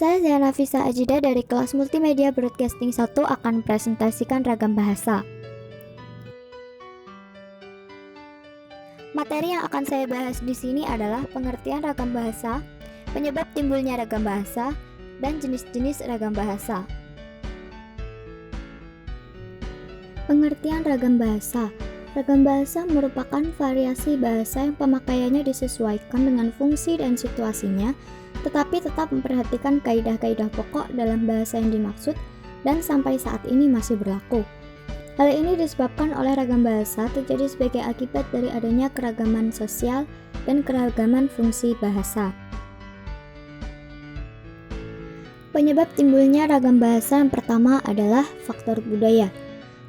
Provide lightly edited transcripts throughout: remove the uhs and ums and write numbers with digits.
Saya Ziana Fisa Ajida dari kelas Multimedia Broadcasting 1 akan presentasikan ragam bahasa. Materi yang akan saya bahas di sini adalah pengertian ragam bahasa, penyebab timbulnya ragam bahasa, dan jenis-jenis ragam bahasa. Pengertian ragam bahasa. Ragam bahasa merupakan variasi bahasa yang pemakaiannya disesuaikan dengan fungsi dan situasinya, tetapi tetap memperhatikan kaidah-kaidah pokok dalam bahasa yang dimaksud dan sampai saat ini masih berlaku. Hal ini disebabkan oleh ragam bahasa terjadi sebagai akibat dari adanya keragaman sosial dan keragaman fungsi bahasa. Penyebab timbulnya ragam bahasa yang pertama adalah faktor budaya.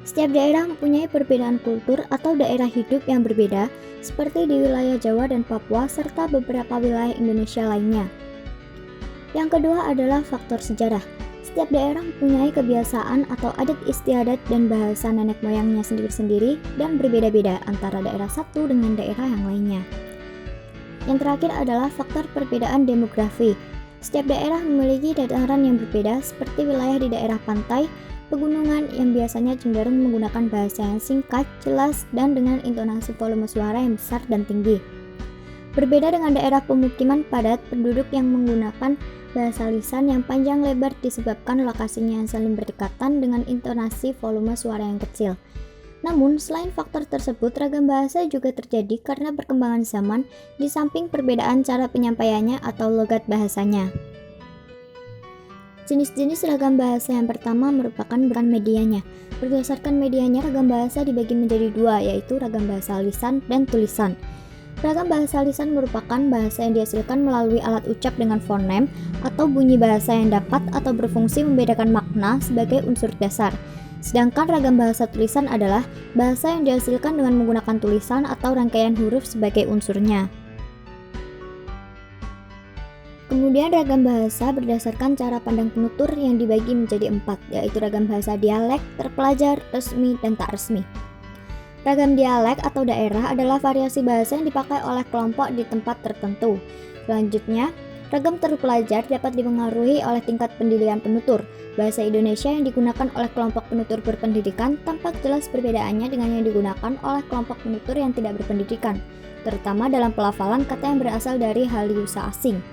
Setiap daerah mempunyai perbedaan kultur atau daerah hidup yang berbeda, seperti di wilayah Jawa dan Papua serta beberapa wilayah Indonesia lainnya. Yang kedua adalah faktor sejarah. Setiap daerah mempunyai kebiasaan atau adat istiadat dan bahasa nenek moyangnya sendiri-sendiri dan berbeda-beda antara daerah satu dengan daerah yang lainnya. Yang terakhir adalah faktor perbedaan demografi. Setiap daerah memiliki dataran yang berbeda, seperti wilayah di daerah pantai, pegunungan yang biasanya cenderung menggunakan bahasa yang singkat, jelas, dan dengan intonasi volume suara yang besar dan tinggi. Berbeda dengan daerah pemukiman padat penduduk yang menggunakan bahasa lisan yang panjang lebar disebabkan lokasinya yang saling berdekatan dengan intonasi volume suara yang kecil. Namun, selain faktor tersebut, ragam bahasa juga terjadi karena perkembangan zaman di samping perbedaan cara penyampaiannya atau logat bahasanya. Jenis-jenis ragam bahasa yang pertama merupakan medianya. Berdasarkan medianya, ragam bahasa dibagi menjadi dua, yaitu ragam bahasa lisan dan tulisan. Ragam bahasa lisan merupakan bahasa yang dihasilkan melalui alat ucap dengan fonem atau bunyi bahasa yang dapat atau berfungsi membedakan makna sebagai unsur dasar. Sedangkan ragam bahasa tulisan adalah bahasa yang dihasilkan dengan menggunakan tulisan atau rangkaian huruf sebagai unsurnya. Kemudian ragam bahasa berdasarkan cara pandang penutur yang dibagi menjadi 4, yaitu ragam bahasa dialek, terpelajar, resmi, dan tak resmi. Ragam dialek atau daerah adalah variasi bahasa yang dipakai oleh kelompok di tempat tertentu. Selanjutnya, ragam terpelajar dapat dipengaruhi oleh tingkat pendidikan penutur. Bahasa Indonesia yang digunakan oleh kelompok penutur berpendidikan tampak jelas perbedaannya dengan yang digunakan oleh kelompok penutur yang tidak berpendidikan, terutama dalam pelafalan kata yang berasal dari halieusa asing.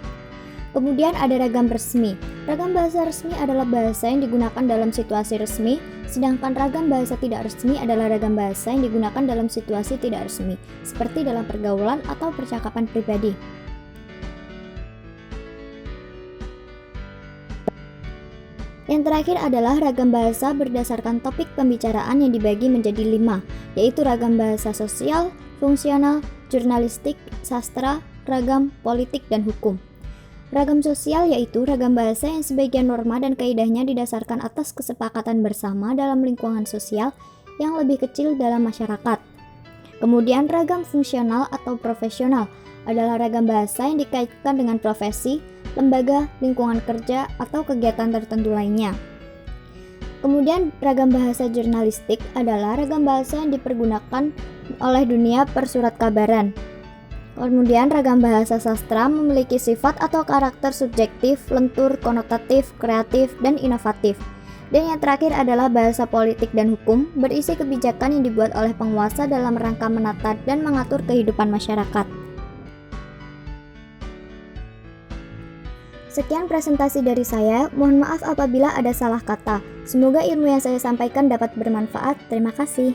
Kemudian ada ragam resmi. Ragam bahasa resmi adalah bahasa yang digunakan dalam situasi resmi, sedangkan ragam bahasa tidak resmi adalah ragam bahasa yang digunakan dalam situasi tidak resmi, seperti dalam pergaulan atau percakapan pribadi. Yang terakhir adalah ragam bahasa berdasarkan topik pembicaraan yang dibagi menjadi 5, yaitu ragam bahasa sosial, fungsional, jurnalistik, sastra, ragam, politik, dan hukum. Ragam sosial yaitu ragam bahasa yang sebagian norma dan kaidahnya didasarkan atas kesepakatan bersama dalam lingkungan sosial yang lebih kecil dalam masyarakat. Kemudian ragam fungsional atau profesional adalah ragam bahasa yang dikaitkan dengan profesi, lembaga, lingkungan kerja, atau kegiatan tertentu lainnya. Kemudian ragam bahasa jurnalistik adalah ragam bahasa yang dipergunakan oleh dunia persurat kabaran. Kemudian ragam bahasa sastra memiliki sifat atau karakter subjektif, lentur, konotatif, kreatif, dan inovatif. Dan yang terakhir adalah bahasa politik dan hukum, berisi kebijakan yang dibuat oleh penguasa dalam rangka menata dan mengatur kehidupan masyarakat. Sekian presentasi dari saya, mohon maaf apabila ada salah kata. Semoga ilmu yang saya sampaikan dapat bermanfaat. Terima kasih.